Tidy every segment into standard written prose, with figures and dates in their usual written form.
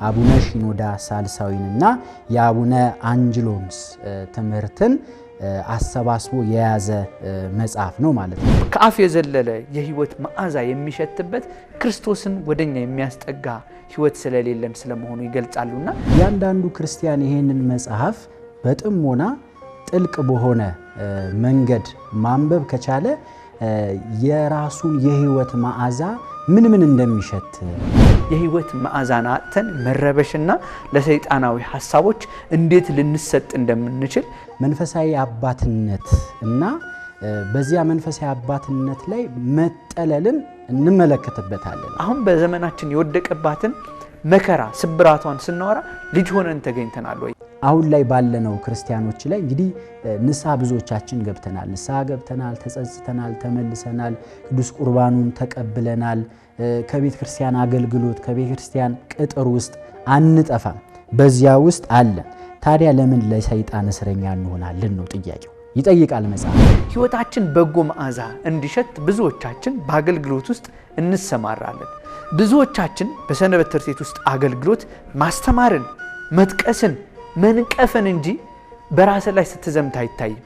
አቡነ ሺኖዳ ሳልሳዊንና የአቡነ አንጅሎንስ ትምህርትን አሰባስቦ የያዘ መጽሐፍ ነው ማለት ነው። ከአፍ የዘለለ የህይወት መዓዛ የሚሸትበት ክርስቶስን ወደኛ የሚያስጠጋ ህይወት ስለሌለን ስለመሆኑ ይገልጻሉና ያንዳንዱ ክርስቲያን ይሄንን መጽሐፍ በጥሞና ጥልቅ በሆነ መንገድ ማንበብ ከቻለ የራሱን የህይወት መዓዛ ምን እንደሚሸት የህይወት መዓዛን አጥተን መረበሽና ለሰይጣናዊ ሐሳቦች እንዴት ልንሰጥ እንደምንችል መንፈሳዊ አባትነት እና በዚያ መንፈሳዊ አባትነት ላይ መጠለልን እንመለከተበታለን። አሁን በዘመናችን የወደቀባትን መከራ ስብራቷን ስናወራ ልጅ ሆነን ተገኝተናል ወይ? አሁን ላይ ባለነው ክርስቲያኖች ላይ እንግዲህ ንስሐ ብዙዎቻችን ገብተናል፣ ተጸጽተናል፣ ተመልሰናል፣ ቅዱስ ቁርባኑን ተቀብለናል። ከቤተ ክርስቲያን አገልግሎት ከቤተ ክርስቲያን ቅጥር ውስጥ አንጠፋም፣ በዚያ ውስጥ አለ። ታዲያ ለምን ለሰይጣን እስረኛ እንሆናለን ነው ጥያቄው። ይጠይቃል መጽሐፍ። ህይወታችን በጎ መዓዛ እንዲሸት ብዙዎቻችን በአገልግሎት ውስጥ እንሰማራለን። ብዙዎቻችን በሰንበት ትምህርት ቤት ውስጥ አገልግሎት ማስተማርን፣ መጥቀስን፣ መንቀፍን እንጂ በራስ ላይ ስትዘምት አይታይም።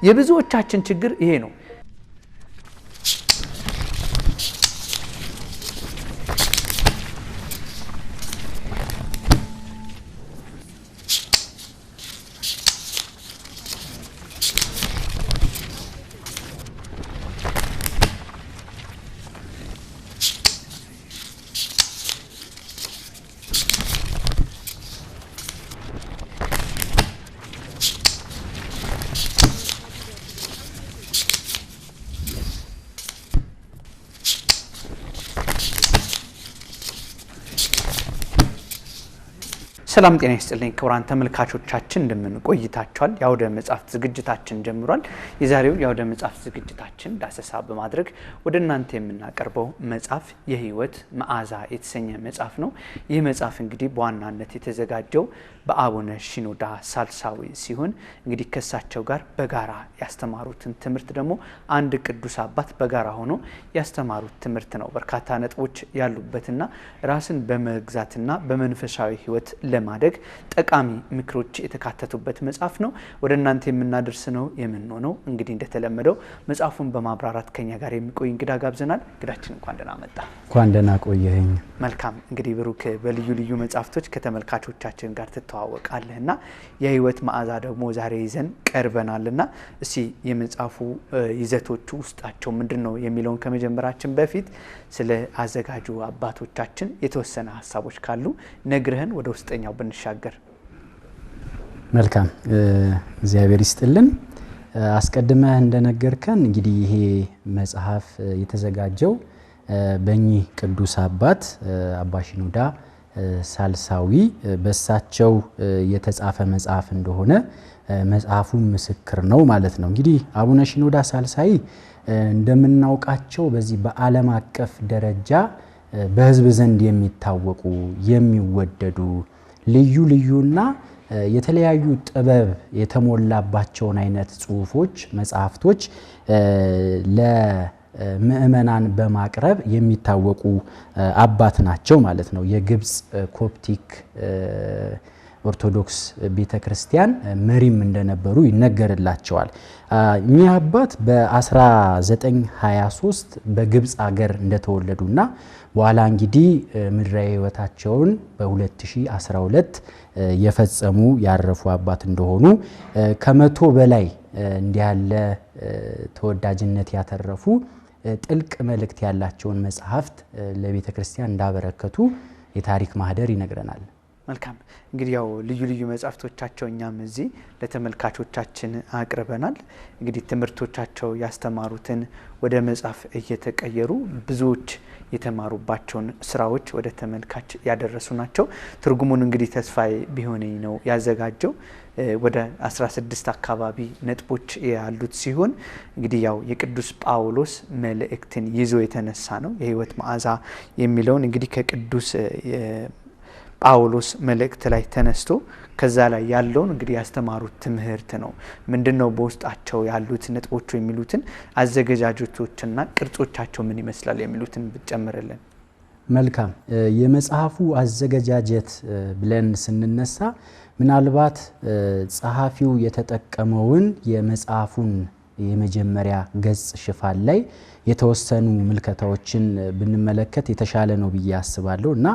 የብዙዎቻችን ችግር ይሄ ነው። ሰላም ጤና ይስጥልኝ ክቡራን ተመልካቾቻችን፣ እንደምን ቆይታችኋል? የአውደ መጽሐፍት ዝግጅታችን ጀምሯል። የዛሬው የአውደ መጽሐፍት ዝግጅታችን ዳሰሳ በማድረግ ወደ እናንተ የምናቀርበው መጽሐፍ የህይወት መዓዛ የተሰኘ መጽሐፍ ነው። ይህ መጽሐፍ እንግዲህ በዋናነት የተዘጋጀው በአቡነ ሺኖዳ ሳልሳዊ ሲሆን እንግዲህ ከሳቸው ጋር በጋራ ያስተማሩትን ትምህርት ደግሞ አንድ ቅዱስ አባት በጋራ ሆኖ ያስተማሩት ትምህርት ነው። በርካታ ነጥቦች ያሉበትና ራስን በመግዛትና በመንፈሳዊ ህይወት ለማደግ ጠቃሚ ምክሮች የተካተቱበት መጽሐፍ ነው። ወደ እናንተ የምናደርስ ነው የምንሆነው። እንግዲህ እንደተለመደው መጽሐፉን በማብራራት ከኛ ጋር የሚቆይ እንግዳ ጋብዘናል። እንግዳችን እንኳን ደህና መጣ። እንኳን ደህና ቆየኝ። መልካም። እንግዲህ ብሩክ በልዩ ልዩ መጽሐፍቶች ከተመልካቾቻችን ጋር ትተዋወቃለህና የህይወት መዓዛ ደግሞ ዛሬ ይዘን ቀርበናልና እስቲ የመጽሐፉ ይዘቶቹ ውስጣቸው ምንድነው የሚለውን ከመጀመራችን በፊት ስለ አዘጋጁ አባቶቻችን የተወሰነ ሐሳቦች ካሉ ነግረህን ወደ ውስጠኛው ብንሻገር። መልካም፣ እግዚአብሔር ይስጥልን። አስቀድመህ እንደነገርከን እንግዲህ ይሄ መጽሐፍ የተዘጋጀው በእኚህ ቅዱስ አባት አባ ሺኖዳ ሳልሳዊ በሳቸው የተጻፈ መጽሐፍ እንደሆነ መጽሐፉ ምስክር ነው ማለት ነው። እንግዲህ አቡነ ሺኖዳ ሳልሳዊ እንደምናውቃቸው በዚህ በዓለም አቀፍ ደረጃ በህዝብ ዘንድ የሚታወቁ የሚወደዱ ልዩና የተለያዩ ጥበብ የተሞላባቸውን አይነት ጽሁፎች መጽሐፍቶች ለምእመናን በማቅረብ የሚታወቁ አባት ናቸው ማለት ነው። የግብጽ ኮፕቲክ ኦርቶዶክስ ቤተክርስቲያን መሪም እንደነበሩ ይነገርላቸዋል። እኚህ አባት በ1923 በግብጽ ሀገር እንደተወለዱና በኋላ እንግዲህ ምድራዊ ህይወታቸውን በ2012 የፈጸሙ ያረፉ አባት እንደሆኑ ከመቶ በላይ እንዲህ ያለ ተወዳጅነት ያተረፉ ጥልቅ መልእክት ያላቸውን መጽሐፍት ለቤተ ክርስቲያን እንዳበረከቱ የታሪክ ማህደር ይነግረናል። መልካም። እንግዲህ ያው ልዩ መጽሐፍቶቻቸው እኛም እዚህ ለተመልካቾቻችን አቅርበናል። እንግዲህ ትምህርቶቻቸው ያስተማሩትን ወደ መጽሐፍ እየተቀየሩ ብዙዎች የተማሩባቸውን ስራዎች ወደ ተመልካች ያደረሱ ናቸው። ትርጉሙን እንግዲህ ተስፋዬ ቢሆነኝ ነው ያዘጋጀው። ወደ 16 አካባቢ ነጥቦች ያሉት ሲሆን እንግዲህ ያው የቅዱስ ጳውሎስ መልእክትን ይዞ የተነሳ ነው። የህይወት መዓዛ የሚለውን እንግዲህ ከቅዱስ ጳውሎስ መልእክት ላይ ተነስቶ ከዛ ላይ ያለውን እንግዲህ ያስተማሩት ትምህርት ነው። ምንድነው በውስጣቸው ያሉት ነጥቦች የሚሉትን አዘገጃጀቶችና ቅርጾቻቸው ምን ይመስላል የሚሉትን ብትጨምርልን። መልካም የመጽሐፉ አዘገጃጀት ብለን ስንነሳ ምናልባት ጸሐፊው የተጠቀመውን የመጽሐፉን የመጀመሪያ ገጽ ሽፋን ላይ የተወሰኑ ምልከታዎችን ብንመለከት የተሻለ ነው ብዬ አስባለሁ እና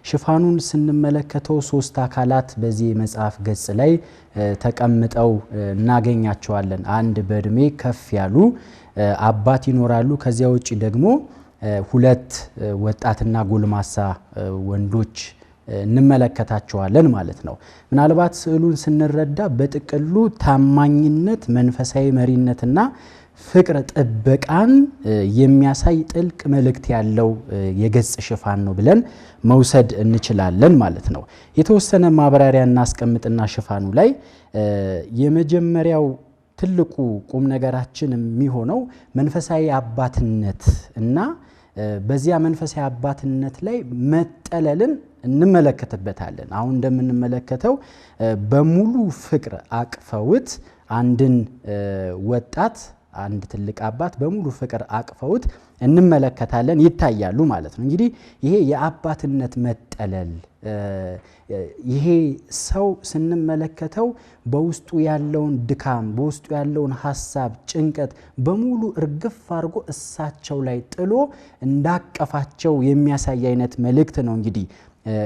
ሽፋኑን ስንመለከተው ሶስት አካላት በዚህ መጽሐፍ ገጽ ላይ ተቀምጠው እናገኛቸዋለን። አንድ በእድሜ ከፍ ያሉ አባት ይኖራሉ። ከዚያ ውጪ ደግሞ ሁለት ወጣትና ጎልማሳ ወንዶች እንመለከታቸዋለን ማለት ነው። ምናልባት ስዕሉን ስንረዳ በጥቅሉ ታማኝነት፣ መንፈሳዊ መሪነትና ፍቅር ጥበቃን የሚያሳይ ጥልቅ መልእክት ያለው የገጽ ሽፋን ነው ብለን መውሰድ እንችላለን ማለት ነው። የተወሰነ ማብራሪያ እናስቀምጥና ሽፋኑ ላይ የመጀመሪያው ትልቁ ቁም ነገራችን የሚሆነው መንፈሳዊ አባትነት እና በዚያ መንፈሳዊ አባትነት ላይ መጠለልን እንመለከትበታለን። አሁን እንደምንመለከተው በሙሉ ፍቅር አቅፈውት አንድን ወጣት አንድ ትልቅ አባት በሙሉ ፍቅር አቅፈውት እንመለከታለን፣ ይታያሉ ማለት ነው። እንግዲህ ይሄ የአባትነት መጠለል ይሄ ሰው ስንመለከተው በውስጡ ያለውን ድካም በውስጡ ያለውን ሐሳብ፣ ጭንቀት በሙሉ እርግፍ አድርጎ እሳቸው ላይ ጥሎ እንዳቀፋቸው የሚያሳይ አይነት መልእክት ነው እንግዲህ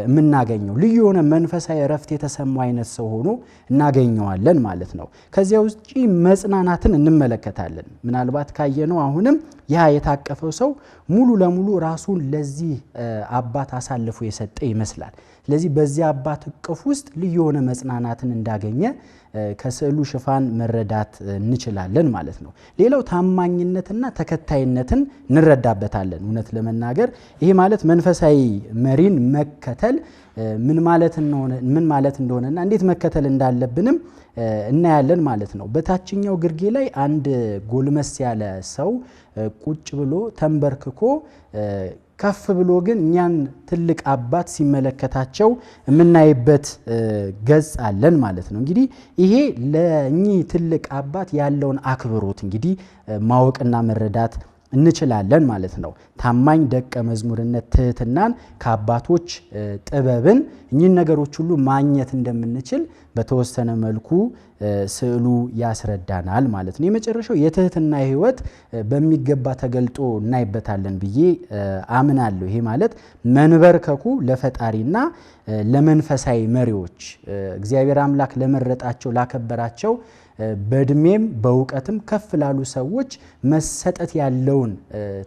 የምናገኘው። ልዩ የሆነ መንፈሳዊ ረፍት የተሰማው አይነት ሰው ሆኖ እናገኘዋለን ማለት ነው። ከዚያ ውጪ መጽናናትን እንመለከታለን። ምናልባት ካየነው አሁንም ያ የታቀፈው ሰው ሙሉ ለሙሉ ራሱን ለዚህ አባት አሳልፎ የሰጠ ይመስላል። ስለዚህ በዚህ አባት እቅፍ ውስጥ ልዩ የሆነ መጽናናትን እንዳገኘ ከስዕሉ ሽፋን መረዳት እንችላለን ማለት ነው። ሌላው ታማኝነትና ተከታይነትን እንረዳበታለን። እውነት ለመናገር ይሄ ማለት መንፈሳዊ መሪን መከተል ምን ማለት እንደሆነና እንዴት መከተል እንዳለብንም እናያለን ማለት ነው። በታችኛው ግርጌ ላይ አንድ ጎልመስ ያለ ሰው ቁጭ ብሎ ተንበርክኮ ከፍ ብሎ ግን እኛን ትልቅ አባት ሲመለከታቸው የምናይበት ገጽ አለን ማለት ነው። እንግዲህ ይሄ ለእኚህ ትልቅ አባት ያለውን አክብሮት እንግዲህ ማወቅና መረዳት እንችላለን ማለት ነው። ታማኝ ደቀ መዝሙርነት፣ ትህትናን፣ ከአባቶች ጥበብን እኚህን ነገሮች ሁሉ ማግኘት እንደምንችል በተወሰነ መልኩ ስዕሉ ያስረዳናል ማለት ነው። የመጨረሻው የትህትና ሕይወት በሚገባ ተገልጦ እናይበታለን ብዬ አምናለሁ። ይሄ ማለት መንበርከኩ ለፈጣሪና ለመንፈሳዊ መሪዎች እግዚአብሔር አምላክ ለመረጣቸው ላከበራቸው በእድሜም በእውቀትም ከፍ ላሉ ሰዎች መሰጠት ያለውን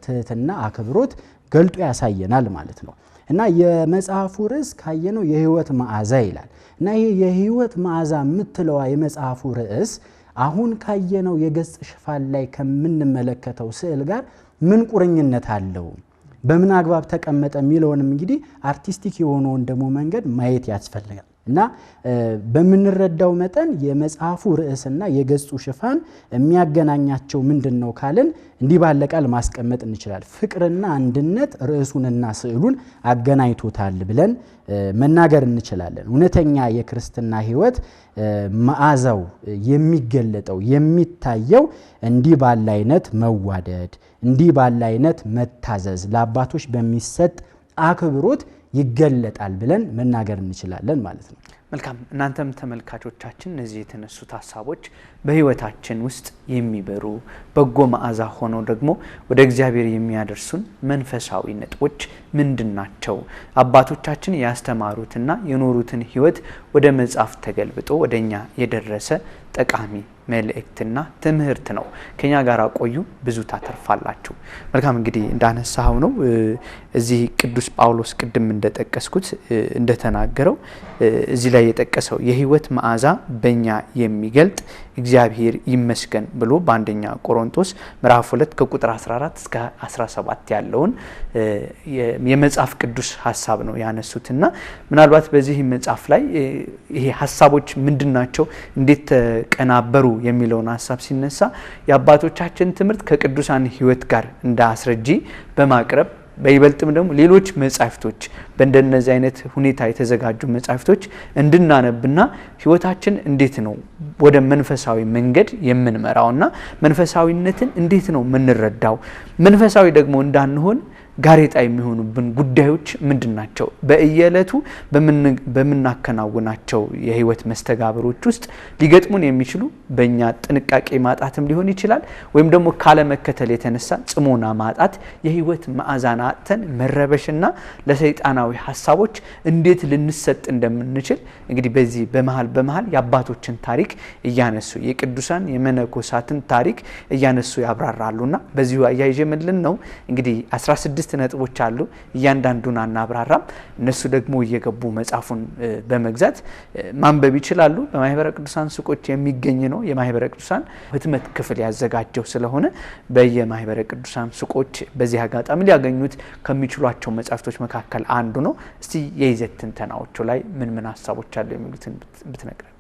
ትህትና አክብሮት ገልጦ ያሳየናል ማለት ነው። እና የመጽሐፉ ርዕስ ካየነው የሕይወት መዓዛ ይላል እና ይሄ የሕይወት መዓዛ የምትለዋ የመጽሐፉ ርዕስ አሁን ካየነው የገጽ ሽፋን ላይ ከምንመለከተው ስዕል ጋር ምን ቁርኝነት አለው፣ በምን አግባብ ተቀመጠ የሚለውንም እንግዲህ አርቲስቲክ የሆነውን ደግሞ መንገድ ማየት ያስፈልጋል። እና በምንረዳው መጠን የመጽሐፉ ርዕስና የገጹ ሽፋን የሚያገናኛቸው ምንድነው ካልን እንዲህ ባለ ቃል ማስቀመጥ እንችላለን። ፍቅርና አንድነት ርዕሱንና ስዕሉን አገናኝቶታል ብለን መናገር እንችላለን። እውነተኛ የክርስትና ሕይወት መዓዛው የሚገለጠው የሚታየው እንዲህ ባለ አይነት መዋደድ፣ እንዲህ ባለ አይነት መታዘዝ፣ ለአባቶች በሚሰጥ አክብሮት ይገለጣል ብለን መናገር እንችላለን ማለት ነው። መልካም። እናንተም ተመልካቾቻችን እነዚህ የተነሱት ሐሳቦች በሕይወታችን ውስጥ የሚበሩ በጎ መዓዛ ሆነው ደግሞ ወደ እግዚአብሔር የሚያደርሱን መንፈሳዊ ነጥቦች ምንድናቸው? አባቶቻችን ያስተማሩትና የኖሩትን ሕይወት ወደ መጽሐፍ ተገልብጦ ወደኛ የደረሰ ጠቃሚ መልእክትና ትምህርት ነው። ከኛ ጋር ቆዩ፣ ብዙ ታተርፋላችሁ። መልካም። እንግዲህ እንዳነሳው ነው እዚህ ቅዱስ ጳውሎስ ቅድም እንደጠቀስኩት እንደተናገረው እዚህ ላይ የጠቀሰው የሕይወት መዓዛ በእኛ የሚገልጥ እግዚአብሔር ይመስገን ብሎ በአንደኛ ቆሮንቶስ ምዕራፍ 2 ከቁጥር 14 እስከ 17 ያለውን የመጽሐፍ ቅዱስ ሐሳብ ነው ያነሱትና ምናልባት በዚህ መጽሐፍ ላይ ይሄ ሐሳቦች ምንድናቸው፣ እንዴት ተቀናበሩ የሚለውን ሐሳብ ሲነሳ የአባቶቻችን ትምህርት ከቅዱሳን ሕይወት ጋር እንዳስረጂ በማቅረብ በይበልጥም ደግሞ ሌሎች መጻሕፍቶች በእንደነዚህ አይነት ሁኔታ የተዘጋጁ መጻሕፍቶች እንድናነብና ሕይወታችን እንዴት ነው ወደ መንፈሳዊ መንገድ የምንመራውና መንፈሳዊነትን እንዴት ነው የምንረዳው፣ መንፈሳዊ ደግሞ እንዳንሆን ጋሬጣ የሚሆኑብን ጉዳዮች ምንድናቸው? በእየለቱ በመናከናውናቸው የህይወት መስተጋብሮች ውስጥ ሊገጥሙን የሚችሉ በእኛ ጥንቃቄ ማጣትም ሊሆን ይችላል ወይም ደግሞ ካለ መከተል የተነሳ ጽሞና ማጣት የህይወት ማዕዛን አጥተን መረበሽና ለሰይጣናዊ ሐሳቦች እንዴት ልንሰጥ እንደምንችል እንግዲህ በዚህ በመሃል የአባቶችን ታሪክ እያነሱ የቅዱሳን የመነኮሳትን ታሪክ እያነሱ ያብራራሉና በዚሁ አያይዤ ምልን ነው እንግዲህ 16 ነጥቦች አሉ። እያንዳንዱን አናብራራም። እነሱ ደግሞ እየገቡ መጽሐፉን በመግዛት ማንበብ ይችላሉ። በማህበረ ቅዱሳን ሱቆች የሚገኝ ነው። የማህበረ ቅዱሳን ህትመት ክፍል ያዘጋጀው ስለሆነ በየማህበረ ቅዱሳን ሱቆች በዚህ አጋጣሚ ሊያገኙት ከሚችሏቸው መጽሐፍቶች መካከል አንዱ ነው። እስቲ የይዘት ትንተናዎቹ ላይ ምን ሐሳቦች አሉ የሚሉትን ብትነግረን።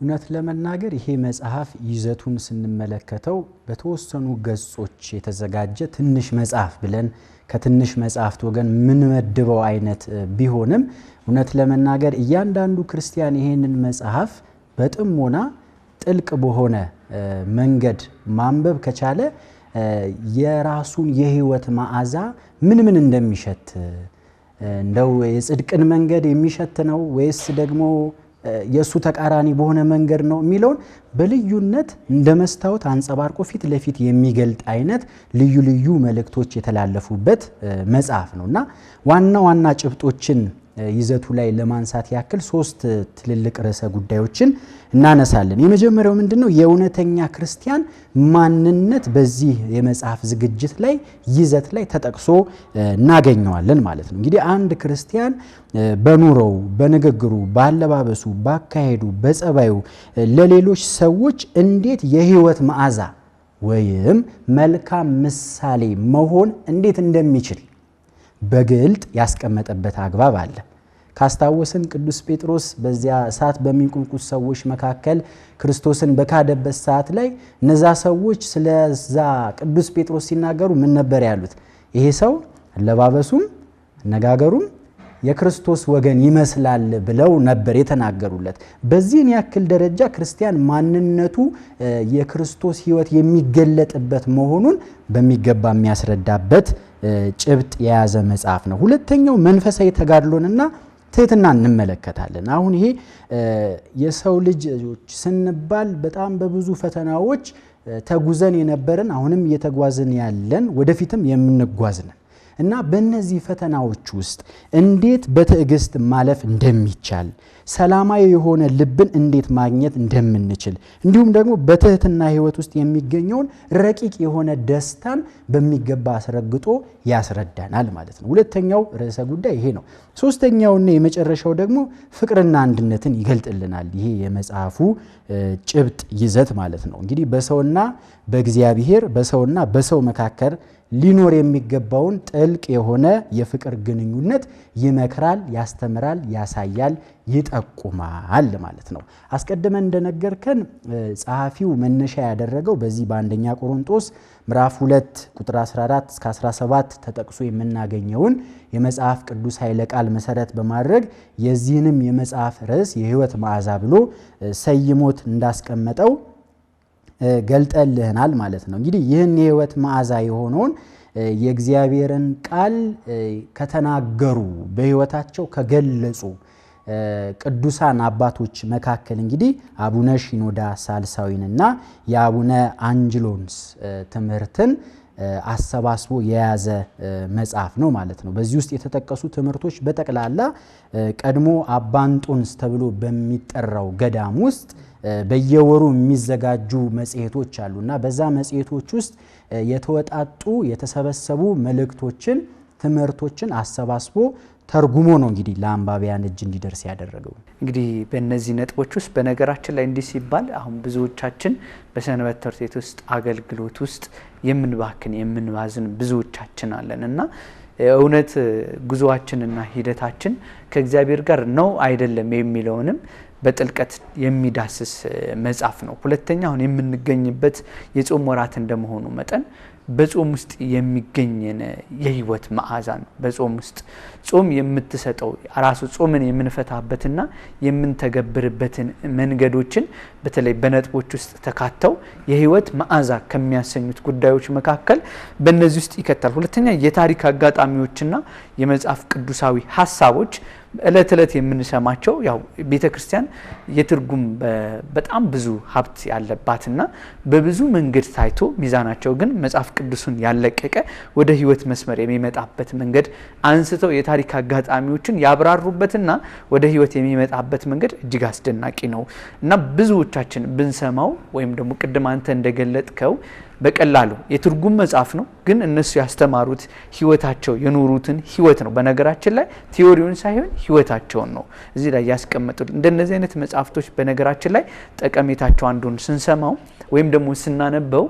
እውነት ለመናገር ይሄ መጽሐፍ ይዘቱን ስንመለከተው በተወሰኑ ገጾች የተዘጋጀ ትንሽ መጽሐፍ ብለን ከትንሽ መጽሐፍት ወገን ምን መድበው አይነት ቢሆንም እውነት ለመናገር እያንዳንዱ ክርስቲያን ይሄንን መጽሐፍ በጥሞና ጥልቅ በሆነ መንገድ ማንበብ ከቻለ የራሱን የህይወት መዓዛ ምን እንደሚሸት እንደው የጽድቅን መንገድ የሚሸት ነው ወይስ ደግሞ የሱ ተቃራኒ በሆነ መንገድ ነው የሚለውን በልዩነት እንደመስታወት አንጸባርቆ ፊት ለፊት የሚገልጥ አይነት ልዩ መልእክቶች የተላለፉበት መጽሐፍ ነውና ዋና ጭብጦችን ይዘቱ ላይ ለማንሳት ያክል 3 ትልልቅ ርዕሰ ጉዳዮችን እናነሳለን። የመጀመሪያው ምንድነው? የእውነተኛ ክርስቲያን ማንነት በዚህ የመጽሐፍ ዝግጅት ላይ ይዘት ላይ ተጠቅሶ እናገኘዋለን ማለት ነው። እንግዲህ አንድ ክርስቲያን በኑሮው፣ በንግግሩ፣ ባለባበሱ፣ ባካሄዱ፣ በጸባዩ ለሌሎች ሰዎች እንዴት የህይወት መዓዛ ወይም መልካም ምሳሌ መሆን እንዴት እንደሚችል በግልጥ ያስቀመጠበት አግባብ አለ። ካስታወስን ቅዱስ ጴጥሮስ በዚያ እሳት በሚንቁምቁት ሰዎች መካከል ክርስቶስን በካደበት ሰዓት ላይ እነዛ ሰዎች ስለዛ ቅዱስ ጴጥሮስ ሲናገሩ ምን ነበር ያሉት? ይሄ ሰው አለባበሱም አነጋገሩም የክርስቶስ ወገን ይመስላል ብለው ነበር የተናገሩለት። በዚህን ያክል ደረጃ ክርስቲያን ማንነቱ የክርስቶስ ህይወት የሚገለጥበት መሆኑን በሚገባ የሚያስረዳበት ጭብጥ የያዘ መጽሐፍ ነው። ሁለተኛው መንፈሳዊ ተጋድሎንና ትህትና እንመለከታለን። አሁን ይሄ የሰው ልጆች ስንባል በጣም በብዙ ፈተናዎች ተጉዘን የነበርን አሁንም እየተጓዝን ያለን ወደፊትም የምንጓዝ ነን እና በእነዚህ ፈተናዎች ውስጥ እንዴት በትዕግስት ማለፍ እንደሚቻል ሰላማዊ የሆነ ልብን እንዴት ማግኘት እንደምንችል እንዲሁም ደግሞ በትህትና ህይወት ውስጥ የሚገኘውን ረቂቅ የሆነ ደስታን በሚገባ አስረግጦ ያስረዳናል ማለት ነው። ሁለተኛው ርዕሰ ጉዳይ ይሄ ነው። ሶስተኛውና የመጨረሻው ደግሞ ፍቅርና አንድነትን ይገልጥልናል። ይሄ የመጽሐፉ ጭብጥ ይዘት ማለት ነው። እንግዲህ በሰውና በእግዚአብሔር በሰውና በሰው መካከል ሊኖር የሚገባውን ጥልቅ የሆነ የፍቅር ግንኙነት ይመክራል፣ ያስተምራል፣ ያሳያል፣ ይጠቁማል ማለት ነው። አስቀድመን እንደነገርከን ጸሐፊው መነሻ ያደረገው በዚህ በአንደኛ ቆሮንቶስ ምዕራፍ 2 ቁጥር 14 እስከ 17 ተጠቅሶ የምናገኘውን የመጽሐፍ ቅዱስ ኃይለ ቃል መሰረት በማድረግ የዚህንም የመጽሐፍ ርዕስ የህይወት መዓዛ ብሎ ሰይሞት እንዳስቀመጠው ገልጠልህናል ማለት ነው። እንግዲህ ይህን የህይወት መዓዛ የሆነውን የእግዚአብሔርን ቃል ከተናገሩ በህይወታቸው ከገለጹ ቅዱሳን አባቶች መካከል እንግዲህ አቡነ ሺኖዳ ሳልሳዊንና የአቡነ አንጅሎንስ ትምህርትን አሰባስቦ የያዘ መጽሐፍ ነው ማለት ነው። በዚህ ውስጥ የተጠቀሱ ትምህርቶች በጠቅላላ ቀድሞ አባንጦንስ ተብሎ በሚጠራው ገዳም ውስጥ በየወሩ የሚዘጋጁ መጽሔቶች አሉና በዛ መጽሔቶች ውስጥ የተወጣጡ የተሰበሰቡ መልእክቶችን ትምህርቶችን አሰባስቦ ተርጉሞ ነው እንግዲህ ለአንባቢያን እጅ እንዲደርስ ያደረገው። እንግዲህ በእነዚህ ነጥቦች ውስጥ በነገራችን ላይ እንዲህ ሲባል አሁን ብዙዎቻችን በሰንበት ትምህርት ቤት ውስጥ አገልግሎት ውስጥ የምንባዝን ብዙዎቻችን አለንና እውነት ጉዞአችንና ሂደታችን ከእግዚአብሔር ጋር ነው አይደለም የሚለውንም በጥልቀት የሚዳስስ መጽሐፍ ነው። ሁለተኛ አሁን የምንገኝበት የጾም ወራት እንደመሆኑ መጠን በጾም ውስጥ የሚገኝ የህይወት መዓዛ ነው። በጾም ውስጥ ጾም የምትሰጠው ራሱ ጾምን የምንፈታበትና የምንተገብርበትን መንገዶችን በተለይ በነጥቦች ውስጥ ተካተው የህይወት መዓዛ ከሚያሰኙት ጉዳዮች መካከል በእነዚህ ውስጥ ይከታል። ሁለተኛ የታሪክ አጋጣሚዎችና የመጽሐፍ ቅዱሳዊ ሐሳቦች እለት እለት የምንሰማቸው ያው ቤተክርስቲያን የትርጉም በጣም ብዙ ሀብት ያለባትና በብዙ መንገድ ታይቶ ሚዛናቸው ግን መጽሐፍ ቅዱስን ያለቀቀ ወደ ህይወት መስመር የሚመጣበት መንገድ አንስተው የታሪክ አጋጣሚዎችን ያብራሩበትና ወደ ህይወት የሚመጣበት መንገድ እጅግ አስደናቂ ነው እና ብዙዎቻችን ብንሰማው ወይም ደግሞ ቅድም አንተ እንደገለጥከው በቀላሉ የትርጉም መጽሐፍ ነው ግን እነሱ ያስተማሩት ህይወታቸው የኖሩትን ህይወት ነው። በነገራችን ላይ ቲዮሪውን ሳይሆን ህይወታቸውን ነው እዚህ ላይ ያስቀመጡት። እንደነዚህ አይነት መጽሐፍቶች በነገራችን ላይ ጠቀሜታቸው አንዱን ስንሰማው ወይም ደግሞ ስናነበው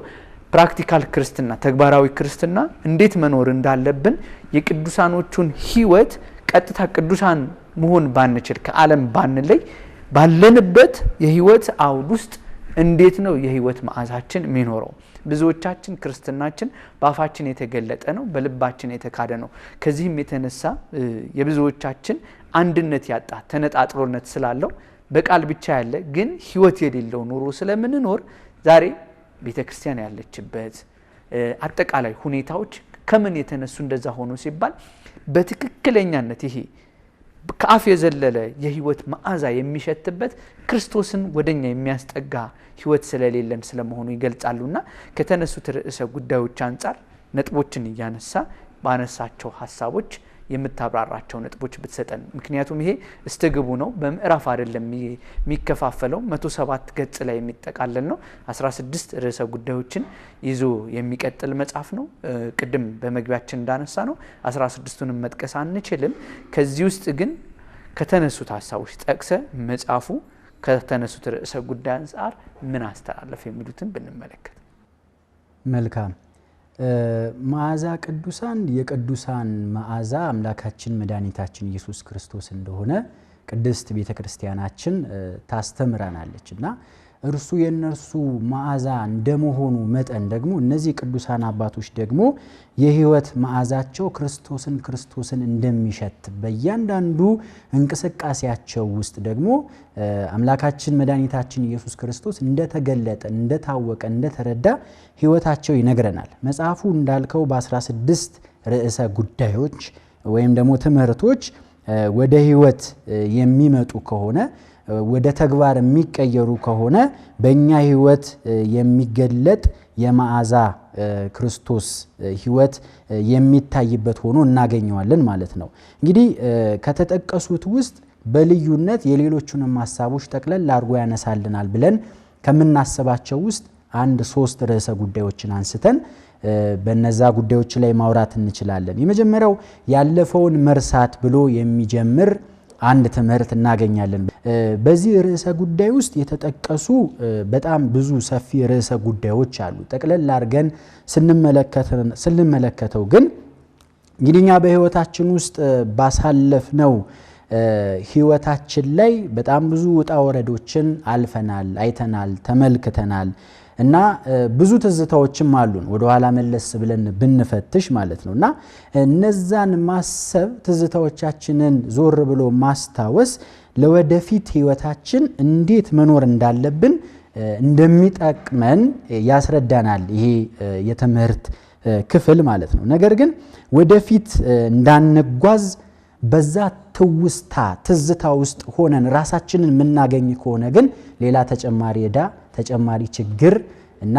ፕራክቲካል ክርስትና ተግባራዊ ክርስትና እንዴት መኖር እንዳለብን የቅዱሳኖቹን ህይወት ቀጥታ ቅዱሳን መሆን ባንችል ከዓለም ባንለይ ባለንበት የህይወት አውድ ውስጥ እንዴት ነው የህይወት መዓዛችን የሚኖረው? ብዙዎቻችን ክርስትናችን በአፋችን የተገለጠ ነው በልባችን የተካደ ነው። ከዚህም የተነሳ የብዙዎቻችን አንድነት ያጣ ተነጣጥሮነት ስላለው በቃል ብቻ ያለ ግን ህይወት የሌለው ኑሮ ስለምንኖር ዛሬ ቤተክርስቲያን ያለችበት አጠቃላይ ሁኔታዎች ከምን የተነሱ እንደዛ ሆኖ ሲባል በትክክለኛነት ይሄ ከአፍ የዘለለ የህይወት መዓዛ የሚሸትበት ክርስቶስን ወደኛ የሚያስጠጋ ህይወት ስለሌለን ስለመሆኑ ይገልጻሉና ከተነሱት ርዕሰ ጉዳዮች አንፃር ነጥቦችን እያነሳ ባነሳቸው ሐሳቦች የምታብራራቸው ነጥቦች ብትሰጠን። ምክንያቱም ይሄ እስተግቡ ነው በምዕራፍ አይደለም የሚከፋፈለው 107 ገጽ ላይ የሚጠቃለል ነው 16 ርዕሰ ጉዳዮችን ይዞ የሚቀጥል መጽሐፍ ነው። ቅድም በመግቢያችን እንዳነሳ ነው 16ቱንም መጥቀስ አንችልም። ከዚህ ውስጥ ግን ከተነሱት ሐሳቦች ጠቅሰ መጽሐፉ ከተነሱት ርዕሰ ጉዳይ አንፃር ምን አስተላለፈ የሚሉትን ብንመለከት መልካም። መዓዛ ቅዱሳን የቅዱሳን መዓዛ አምላካችን መድኃኒታችን ኢየሱስ ክርስቶስ እንደሆነ ቅድስት ቤተክርስቲያናችን ታስተምረናለችና እርሱ የነርሱ መዓዛ እንደመሆኑ መጠን ደግሞ እነዚህ ቅዱሳን አባቶች ደግሞ የህይወት መዓዛቸው ክርስቶስን እንደሚሸት በእያንዳንዱ እንቅስቃሴያቸው ውስጥ ደግሞ አምላካችን መድኃኒታችን ኢየሱስ ክርስቶስ እንደተገለጠ እንደታወቀ እንደተረዳ ህይወታቸው ይነግረናል። መጽሐፉ እንዳልከው በ16 ርዕሰ ጉዳዮች ወይም ደግሞ ትምህርቶች ወደ ህይወት የሚመጡ ከሆነ ወደ ተግባር የሚቀየሩ ከሆነ በእኛ ህይወት የሚገለጥ የመዓዛ ክርስቶስ ህይወት የሚታይበት ሆኖ እናገኘዋለን ማለት ነው። እንግዲህ ከተጠቀሱት ውስጥ በልዩነት የሌሎቹንም ሐሳቦች ጠቅለል አድርጎ ያነሳልናል ብለን ከምናስባቸው ውስጥ 3 ርዕሰ ጉዳዮችን አንስተን በነዛ ጉዳዮች ላይ ማውራት እንችላለን። የመጀመሪያው ያለፈውን መርሳት ብሎ የሚጀምር አንድ ትምህርት እናገኛለን። በዚህ ርዕሰ ጉዳይ ውስጥ የተጠቀሱ በጣም ብዙ ሰፊ ርዕሰ ጉዳዮች አሉ። ጠቅለል አድርገን ስንመለከተው ግን እንግዲህኛ በህይወታችን ውስጥ ባሳለፍነው ህይወታችን ላይ በጣም ብዙ ውጣ ወረዶችን አልፈናል፣ አይተናል፣ ተመልክተናል እና ብዙ ትዝታዎችም አሉን ወደ ኋላ መለስ ብለን ብንፈትሽ ማለት ነውና እነዛን ማሰብ ትዝታዎቻችንን ዞር ብሎ ማስታወስ ለወደፊት ህይወታችን እንዴት መኖር እንዳለብን እንደሚጠቅመን ያስረዳናል ይሄ የትምህርት ክፍል ማለት ነው። ነገር ግን ወደፊት እንዳንጓዝ በዛ ትዝታ ውስጥ ሆነን ራሳችንን የምናገኝ ከሆነ ግን ሌላ ተጨማሪ ዕዳ ተጨማሪ ችግር እና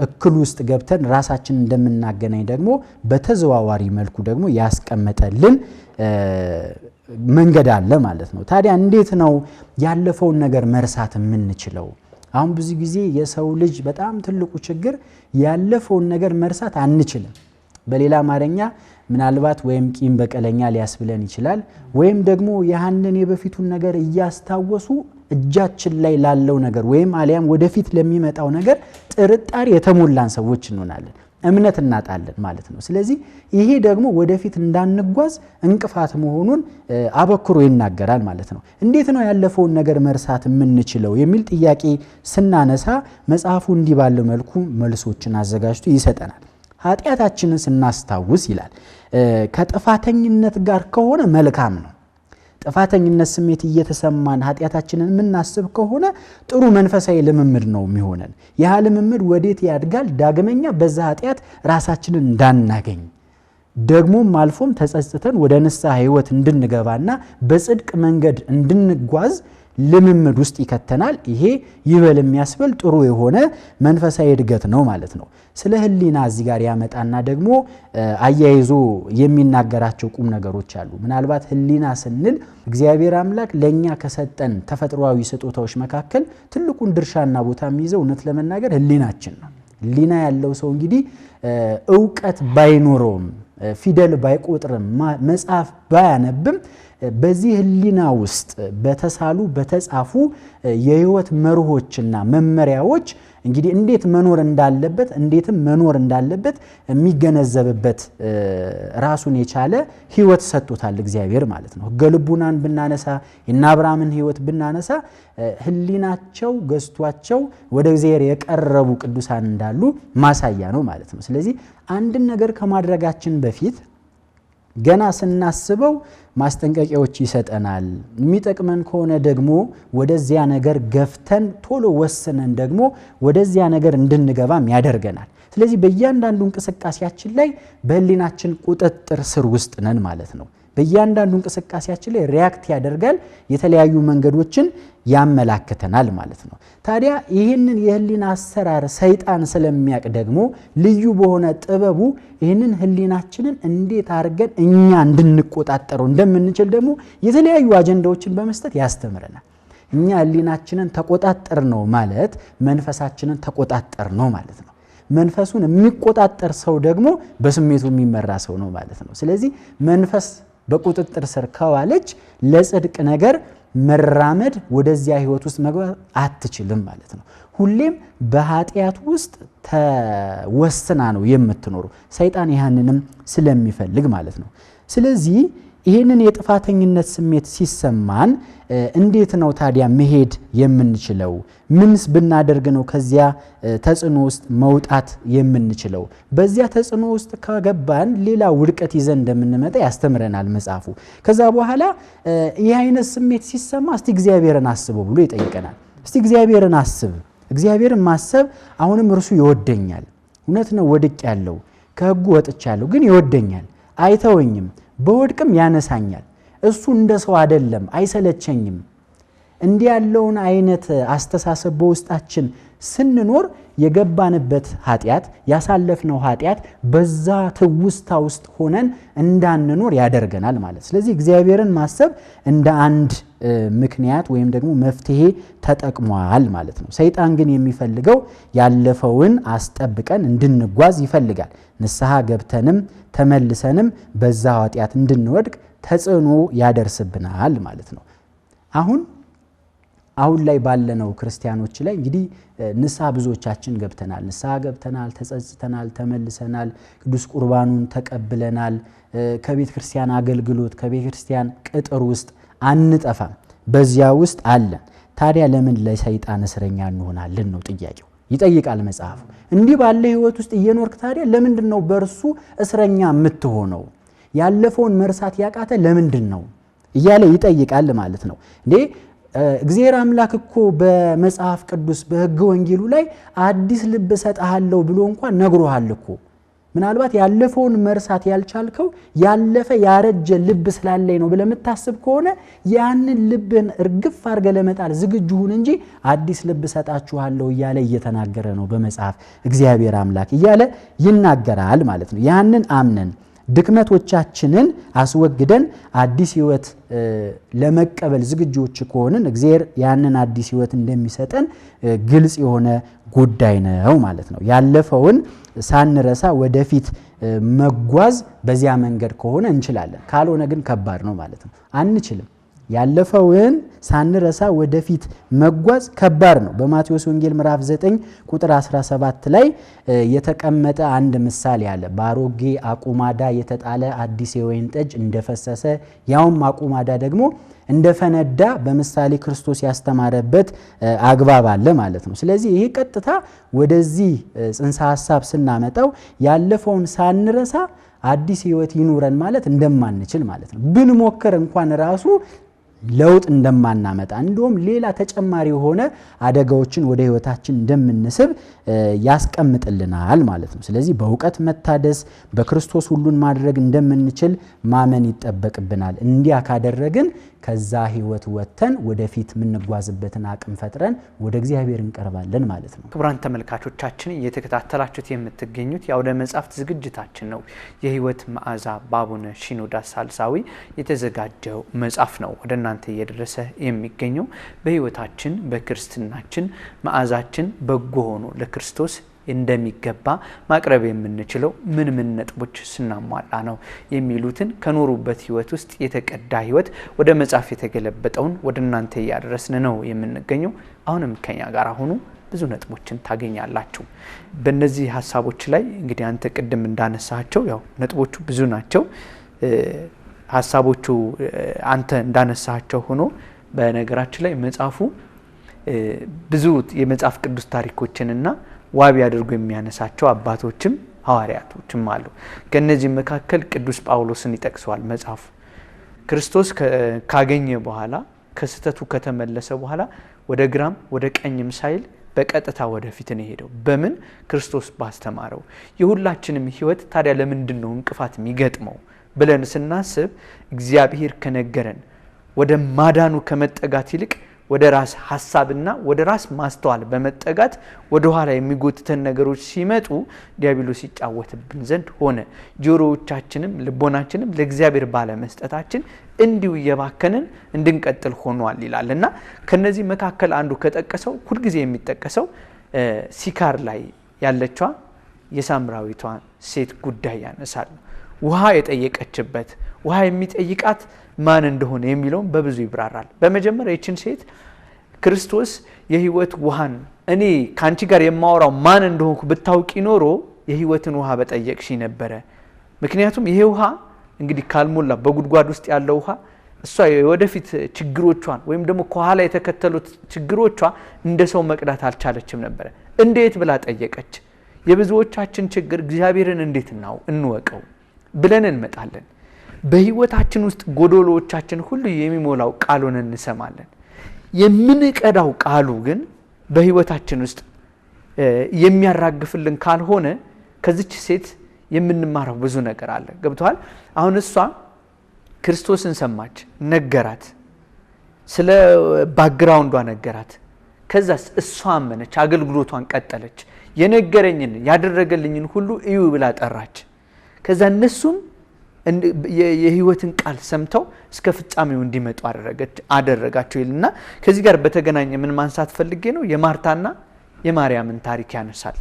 እክል ውስጥ ገብተን ራሳችንን እንደምናገናኝ ደግሞ በተዘዋዋሪ መልኩ ደግሞ ያስቀመጠልን መንገድ አለ ማለት ነው። ታዲያ እንዴት ነው ያለፈውን ነገር መርሳት የምንችለው? አሁን ብዙ ጊዜ የሰው ልጅ በጣም ትልቁ ችግር ያለፈውን ነገር መርሳት አንችልም። በሌላ አማርኛ ምናልባት ወይም ቂም በቀለኛ ሊያስብለን ይችላል ወይም ደግሞ ያንን የበፊቱን ነገር እያስታወሱ እጃችን ላይ ላለው ነገር ወይም አሊያም ወደፊት ለሚመጣው ነገር ጥርጣሬ የተሞላን ሰዎች እንሆናለን። እምነት እናጣለን ማለት ነው። ስለዚህ ይሄ ደግሞ ወደፊት እንዳንጓዝ እንቅፋት መሆኑን አበክሮ ይናገራል ማለት ነው። እንዴት ነው ያለፈውን ነገር መርሳት የምንችለው የሚል ጥያቄ ስናነሳ መጽሐፉ እንዲህ ባለው መልኩ መልሶችን አዘጋጅቶ ይሰጠናል። ኃጢአታችንን ስናስታውስ ይላል ከጥፋተኝነት ጋር ከሆነ መልካም ነው። ጥፋተኝነት ስሜት እየተሰማን ኃጢአታችንን የምናስብ ከሆነ ጥሩ መንፈሳዊ ልምምድ ነው የሚሆነን። ያ ልምምድ ወዴት ያድጋል? ዳግመኛ በዛ ኃጢአት ራሳችንን እንዳናገኝ ደግሞም አልፎም ተጸጽተን ወደ ንስሐ ሕይወት እንድንገባና በጽድቅ መንገድ እንድንጓዝ ልምምድ ውስጥ ይከተናል። ይሄ ይበል የሚያስብል ጥሩ የሆነ መንፈሳዊ እድገት ነው ማለት ነው። ስለ ሕሊና እዚህ ጋር ያመጣና ደግሞ አያይዞ የሚናገራቸው ቁም ነገሮች አሉ። ምናልባት ሕሊና ስንል እግዚአብሔር አምላክ ለኛ ከሰጠን ተፈጥሯዊ ስጦታዎች መካከል ትልቁን ድርሻና ቦታ የሚይዘው እውነት ለመናገር ሕሊናችን ነው። ሕሊና ያለው ሰው እንግዲህ ዕውቀት ባይኖረውም ፊደል ባይቆጥርም መጽሐፍ ባያነብም በዚህ ሕሊና ውስጥ በተሳሉ በተጻፉ የህይወት መርሆችና መመሪያዎች እንግዲህ እንዴት መኖር እንዳለበት እንዴትም መኖር እንዳለበት የሚገነዘብበት ራሱን የቻለ ህይወት ሰጥቶታል እግዚአብሔር ማለት ነው። ሕገ ልቡናን ብናነሳ የእነ አብርሃምን ህይወት ብናነሳ ሕሊናቸው ገዝቷቸው ወደ እግዚአብሔር የቀረቡ ቅዱሳን እንዳሉ ማሳያ ነው ማለት ነው። ስለዚህ አንድን ነገር ከማድረጋችን በፊት ገና ስናስበው ማስጠንቀቂያዎች ይሰጠናል። የሚጠቅመን ከሆነ ደግሞ ወደዚያ ነገር ገፍተን ቶሎ ወስነን ደግሞ ወደዚያ ነገር እንድንገባም ያደርገናል። ስለዚህ በእያንዳንዱ እንቅስቃሴያችን ላይ በሕሊናችን ቁጥጥር ስር ውስጥ ነን ማለት ነው። በእያንዳንዱ እንቅስቃሴያችን ላይ ሪያክት ያደርጋል፣ የተለያዩ መንገዶችን ያመላክተናል ማለት ነው። ታዲያ ይህንን የሕሊና አሰራር ሰይጣን ስለሚያውቅ ደግሞ ልዩ በሆነ ጥበቡ ይህንን ሕሊናችንን እንዴት አድርገን እኛ እንድንቆጣጠረው እንደምንችል ደግሞ የተለያዩ አጀንዳዎችን በመስጠት ያስተምረናል። እኛ ሕሊናችንን ተቆጣጠር ነው ማለት መንፈሳችንን ተቆጣጠር ነው ማለት ነው። መንፈሱን የሚቆጣጠር ሰው ደግሞ በስሜቱ የሚመራ ሰው ነው ማለት ነው። ስለዚህ መንፈስ በቁጥጥር ስር ከዋለች ለጽድቅ ነገር መራመድ ወደዚያ ህይወት ውስጥ መግባት አትችልም ማለት ነው። ሁሌም በኃጢአት ውስጥ ተወስና ነው የምትኖረው። ሰይጣን ያንንም ስለሚፈልግ ማለት ነው። ስለዚህ ይህንን የጥፋተኝነት ስሜት ሲሰማን እንዴት ነው ታዲያ መሄድ የምንችለው? ምንስ ብናደርግ ነው ከዚያ ተጽዕኖ ውስጥ መውጣት የምንችለው? በዚያ ተጽዕኖ ውስጥ ከገባን ሌላ ውድቀት ይዘን እንደምንመጣ ያስተምረናል መጽሐፉ። ከዛ በኋላ ይህ አይነት ስሜት ሲሰማ እስቲ እግዚአብሔርን አስበው ብሎ ይጠይቀናል። እስቲ እግዚአብሔርን አስብ። እግዚአብሔርን ማሰብ አሁንም እርሱ ይወደኛል። እውነት ነው ወድቄያለሁ፣ ከሕጉ ወጥቻለሁ፣ ግን ይወደኛል፣ አይተወኝም፣ በወድቅም ያነሳኛል። እሱ እንደ ሰው አይደለም፣ አይሰለቸኝም። እንዲህ ያለውን አይነት አስተሳሰብ በውስጣችን ስንኖር የገባንበት ኃጢአት ያሳለፍነው ኃጢአት በዛ ትውስታ ውስጥ ሆነን እንዳንኖር ያደርገናል ማለት። ስለዚህ እግዚአብሔርን ማሰብ እንደ አንድ ምክንያት ወይም ደግሞ መፍትሄ ተጠቅሟል ማለት ነው። ሰይጣን ግን የሚፈልገው ያለፈውን አስጠብቀን እንድንጓዝ ይፈልጋል። ንስሐ ገብተንም ተመልሰንም በዛ ኃጢአት እንድንወድቅ ተጽዕኖ ያደርስብናል ማለት ነው። አሁን ላይ ባለነው ክርስቲያኖች ላይ እንግዲህ ንስሐ ብዙዎቻችን ገብተናል። ንስሐ ገብተናል፣ ተጸጽተናል፣ ተመልሰናል፣ ቅዱስ ቁርባኑን ተቀብለናል። ከቤተ ክርስቲያን አገልግሎት ከቤተ ክርስቲያን ቅጥር ውስጥ አንጠፋም፣ በዚያ ውስጥ አለን። ታዲያ ለምን ለሰይጣን እስረኛ እንሆናለን ነው ጥያቄው። ይጠይቃል መጽሐፉ። እንዲህ ባለ ህይወት ውስጥ እየኖርክ ታዲያ ለምንድን ነው በእርሱ እስረኛ የምትሆነው? ያለፈውን መርሳት ያቃተ ለምንድን ነው እያለ ይጠይቃል ማለት ነው። እንዴ እግዚአብሔር አምላክ እኮ በመጽሐፍ ቅዱስ በሕገ ወንጌሉ ላይ አዲስ ልብ እሰጥሃለሁ ብሎ እንኳን ነግሮሃል እኮ። ምናልባት ያለፈውን መርሳት ያልቻልከው ያለፈ ያረጀ ልብ ስላለኝ ነው ብለህ የምታስብ ከሆነ ያንን ልብን እርግፍ አድርገህ ለመጣል ዝግጁ ሁን እንጂ አዲስ ልብ እሰጣችኋለሁ እያለ እየተናገረ ነው በመጽሐፍ እግዚአብሔር አምላክ እያለ ይናገራል ማለት ነው። ያንን አምነን ድክመቶቻችንን አስወግደን አዲስ ህይወት ለመቀበል ዝግጆች ከሆንን እግዚአብሔር ያንን አዲስ ህይወት እንደሚሰጠን ግልጽ የሆነ ጉዳይ ነው ማለት ነው። ያለፈውን ሳንረሳ ወደፊት መጓዝ በዚያ መንገድ ከሆነ እንችላለን፣ ካልሆነ ግን ከባድ ነው ማለት ነው። አንችልም። ያለፈውን ሳንረሳ ወደፊት መጓዝ ከባድ ነው። በማቴዎስ ወንጌል ምዕራፍ 9 ቁጥር 17 ላይ የተቀመጠ አንድ ምሳሌ አለ። በአሮጌ አቁማዳ የተጣለ አዲስ የወይን ጠጅ እንደፈሰሰ ያውም አቁማዳ ደግሞ እንደፈነዳ በምሳሌ ክርስቶስ ያስተማረበት አግባብ አለ ማለት ነው። ስለዚህ ይሄ ቀጥታ ወደዚህ ጽንሰ ሐሳብ ስናመጣው ያለፈውን ሳንረሳ አዲስ ህይወት ይኑረን ማለት እንደማንችል ማለት ነው። ብንሞክር እንኳን ራሱ ለውጥ እንደማናመጣ እንደውም ሌላ ተጨማሪ የሆነ አደጋዎችን ወደ ህይወታችን እንደምንስብ ያስቀምጥልናል ማለት ነው። ስለዚህ በእውቀት መታደስ በክርስቶስ ሁሉን ማድረግ እንደምንችል ማመን ይጠበቅብናል። እንዲያ ካደረግን ከዛ ህይወት ወጥተን ወደፊት የምንጓዝበትን አቅም ፈጥረን ወደ እግዚአብሔር እንቀርባለን ማለት ነው። ክቡራን ተመልካቾቻችን እየተከታተላችሁት የምትገኙት የአውደ መጽሐፍት ዝግጅታችን ነው። የህይወት መዓዛ በአቡነ ሺኖዳ ሳልሳዊ የተዘጋጀው መጽሐፍ ነው ወደ እናንተ እየደረሰ የሚገኘው። በህይወታችን በክርስትናችን መዓዛችን በጎ ሆኖ ለክርስቶስ እንደሚገባ ማቅረብ የምንችለው ምን ነጥቦች ስናሟላ ነው የሚሉትን ከኖሩበት ህይወት ውስጥ የተቀዳ ህይወት ወደ መጽሐፍ የተገለበጠውን ወደ እናንተ እያደረስን ነው የምንገኘው። አሁንም ከኛ ጋር ሆኑ፣ ብዙ ነጥቦችን ታገኛላችሁ። በእነዚህ ሐሳቦች ላይ እንግዲህ አንተ ቅድም እንዳነሳቸው ያው ነጥቦቹ ብዙ ናቸው። ሐሳቦቹ አንተ እንዳነሳቸው ሆኖ በነገራችን ላይ መጽሐፉ ብዙ የመጽሐፍ ቅዱስ ታሪኮችንና ዋቢ አድርጎ የሚያነሳቸው አባቶችም ሐዋርያቶችም አሉ። ከነዚህ መካከል ቅዱስ ጳውሎስን ይጠቅሰዋል መጽሐፉ። ክርስቶስ ካገኘ በኋላ ከስተቱ ከተመለሰ በኋላ ወደ ግራም ወደ ቀኝም ሳይል በቀጥታ ወደፊት ነው ሄደው። በምን? ክርስቶስ ባስተማረው። የሁላችንም ህይወት ታዲያ ለምንድነው እንቅፋት የሚገጥመው ብለን ስናስብ እግዚአብሔር ከነገረን ወደ ማዳኑ ከመጠጋት ይልቅ ወደ ራስ ሐሳብና ወደ ራስ ማስተዋል በመጠጋት ወደ ኋላ የሚጎትተን ነገሮች ሲመጡ ዲያብሎስ ይጫወትብን ዘንድ ሆነ። ጆሮዎቻችንም ልቦናችንም ለእግዚአብሔር ባለመስጠታችን እንዲሁ እየባከንን እንድንቀጥል ሆኗል ይላልና ከነዚህ መካከል አንዱ ከጠቀሰው ሁልጊዜ የሚጠቀሰው ሲካር ላይ ያለችዋ የሳምራዊቷ ሴት ጉዳይ ያነሳል። ውሃ የጠየቀችበት ውሃ የሚጠይቃት ማን እንደሆነ የሚለውን በብዙ ይብራራል። በመጀመሪያ ይችን ሴት ክርስቶስ የህይወት ውሃን እኔ ካንቺ ጋር የማወራው ማን እንደሆንኩ ብታውቂ ኖሮ የህይወትን ውሃ በጠየቅሽ ነበረ። ምክንያቱም ይሄ ውሃ እንግዲህ ካልሞላ በጉድጓድ ውስጥ ያለው ውሃ እሷ የወደፊት ችግሮቿን ወይም ደግሞ ከኋላ የተከተሉት ችግሮቿ እንደ ሰው መቅዳት አልቻለችም ነበር። እንዴት ብላ ጠየቀች? የብዙዎቻችን ችግር እግዚአብሔርን እንዴት እንወቀው ብለን እንመጣለን። በህይወታችን ውስጥ ጎዶሎዎቻችን ሁሉ የሚሞላው ቃሉን እንሰማለን። የምንቀዳው ቃሉ ግን በህይወታችን ውስጥ የሚያራግፍልን ካልሆነ ከዚች ሴት የምንማረው ብዙ ነገር አለ። ገብቷል? አሁን እሷ ክርስቶስን ሰማች፣ ነገራት፣ ስለ ባክግራውንዷ ነገራት። ከዛስ እሷ አመነች፣ አገልግሎቷን ቀጠለች። የነገረኝን ያደረገልኝን ሁሉ እዩ ብላ ጠራች። ከዛ እነሱም የህይወትን ቃል ሰምተው እስከ ፍጻሜው እንዲመጡ አደረጋቸው ይልና ከዚህ ጋር በተገናኘ ምን ማንሳት ፈልጌ ነው የማርታና የማርያምን ታሪክ ያነሳል።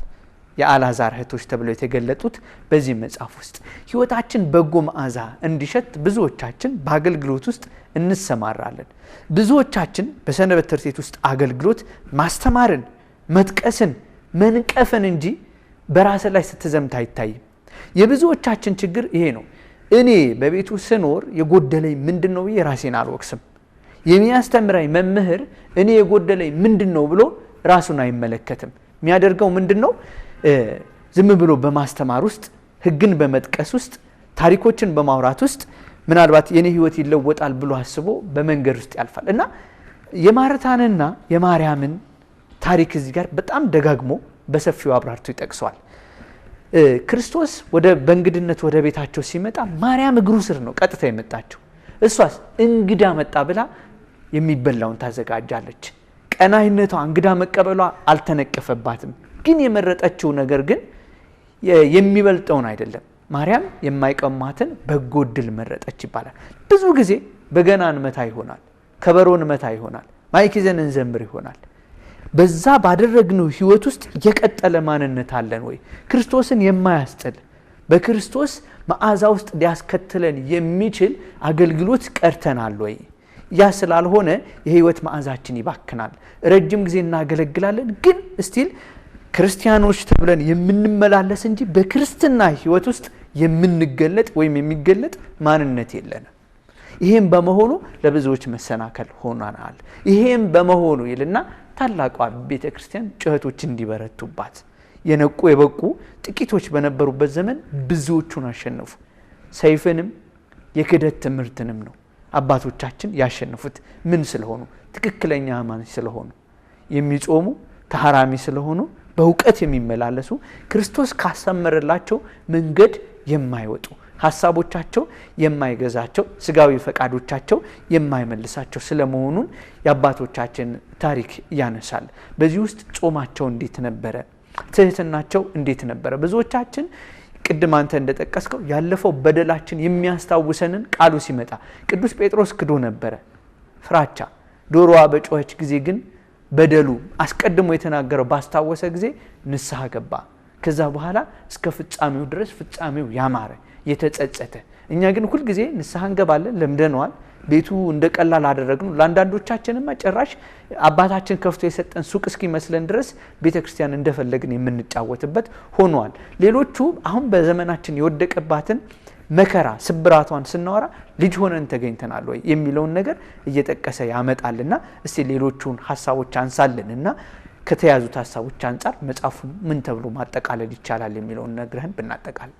የአልዓዛር እህቶች ተብለው የተገለጡት በዚህ መጽሐፍ ውስጥ ህይወታችን በጎ መዓዛ እንዲሸት ብዙዎቻችን በአገልግሎት ውስጥ እንሰማራለን። ብዙዎቻችን በሰንበት ትምህርት ቤት ውስጥ አገልግሎት ማስተማርን፣ መጥቀስን፣ መንቀፍን እንጂ በራስ ላይ ስትዘምት አይታይም። የብዙዎቻችን ችግር ይሄ ነው። እኔ በቤቱ ስኖር የጎደለኝ ምንድነው ብዬ ራሴን አልወቅስም። የሚያስተምረኝ መምህር እኔ የጎደለኝ ምንድነው ብሎ ራሱን አይመለከትም። የሚያደርገው ምንድነው? ዝም ብሎ በማስተማር ውስጥ ህግን በመጥቀስ ውስጥ ታሪኮችን በማውራት ውስጥ ምናልባት የኔ ህይወት ይለወጣል ብሎ አስቦ በመንገድ ውስጥ ያልፋል። እና የማርታንና የማርያምን ታሪክ እዚህ ጋር በጣም ደጋግሞ በሰፊው አብራርቶ ይጠቅሰዋል። ክርስቶስ በእንግድነት ወደ ቤታቸው ሲመጣ ማርያም እግሩ ስር ነው ቀጥታ የመጣቸው። እሷስ እንግዳ መጣ ብላ የሚበላውን ታዘጋጃለች። ቀናይነቷ እንግዳ መቀበሏ አልተነቀፈባትም። ግን የመረጠችው ነገር ግን የሚበልጠውን አይደለም። ማርያም የማይቀማትን በጎ ዕድል መረጠች ይባላል። ብዙ ጊዜ በገናን መታ ይሆናል፣ ከበሮን መታ ይሆናል፣ ማይክ ይዘን እንዘምር ይሆናል። በዛ ባደረግነው ህይወት ውስጥ የቀጠለ ማንነት አለን ወይ? ክርስቶስን የማያስጥል በክርስቶስ መዓዛ ውስጥ ሊያስከትለን የሚችል አገልግሎት ቀርተናል ወይ? ያ ስላልሆነ የህይወት መዓዛችን ይባክናል። ረጅም ጊዜ እናገለግላለን ግን ስቲል ክርስቲያኖች ተብለን የምንመላለስ እንጂ በክርስትና ህይወት ውስጥ የምንገለጥ ወይም የሚገለጥ ማንነት የለንም። ይሄም በመሆኑ ለብዙዎች መሰናከል ሆኗል። ይሄም በመሆኑ ይልና ታላቋ ቤተክርስቲያን ጩኸቶች እንዲበረቱባት የነቁ የበቁ ጥቂቶች በነበሩበት ዘመን ብዙዎቹን አሸነፉ። ሰይፍንም የክደት ትምህርትንም ነው አባቶቻችን ያሸነፉት። ምን ስለሆኑ? ትክክለኛ አማኝ ስለሆኑ፣ የሚጾሙ ተሐራሚ ስለሆኑ፣ በእውቀት የሚመላለሱ፣ ክርስቶስ ካሰመረላቸው መንገድ የማይወጡ፣ ሐሳቦቻቸው የማይገዛቸው፣ ስጋዊ ፈቃዶቻቸው የማይመልሳቸው ስለመሆኑን የአባቶቻችን ታሪክ ያነሳል። በዚህ ውስጥ ጾማቸው እንዴት ነበረ? ትህትናቸው እንዴት ነበረ? ብዙዎቻችን ቅድም አንተ እንደጠቀስከው ያለፈው በደላችን የሚያስታውሰንን ቃሉ ሲመጣ ቅዱስ ጴጥሮስ ክዶ ነበረ ፍራቻ። ዶሮዋ በጮኸች ጊዜ ግን በደሉ አስቀድሞ የተናገረው ባስታወሰ ጊዜ ንስሐ ገባ። ከዛ በኋላ እስከ ፍጻሜው ድረስ ፍጻሜው ያማረ የተጸጸተ። እኛ ግን ሁሉ ጊዜ ንስሐ እንገባለን፣ ለምደነዋል። ቤቱ እንደቀላል አደረግነው። ለአንዳንዶቻችንማ ጭራሽ አባታችን ከፍቶ የሰጠን ሱቅ እስኪመስለን ድረስ ቤተክርስቲያን እንደፈለግን የምንጫወትበት ሆኗል። ሌሎቹ አሁን በዘመናችን የወደቀባትን መከራ ስብራቷን ስናወራ ልጅ ሆነን ተገኝተናል ወይ የሚለውን ነገር እየጠቀሰ ያመጣልና እስቲ ሌሎቹን ሐሳቦች አንሳልንና ከተያዙት ሐሳቦች አንፃር መጽሐፉ ምን ተብሎ ማጠቃለል ይቻላል የሚለውን ነግረህን ብናጠቃል።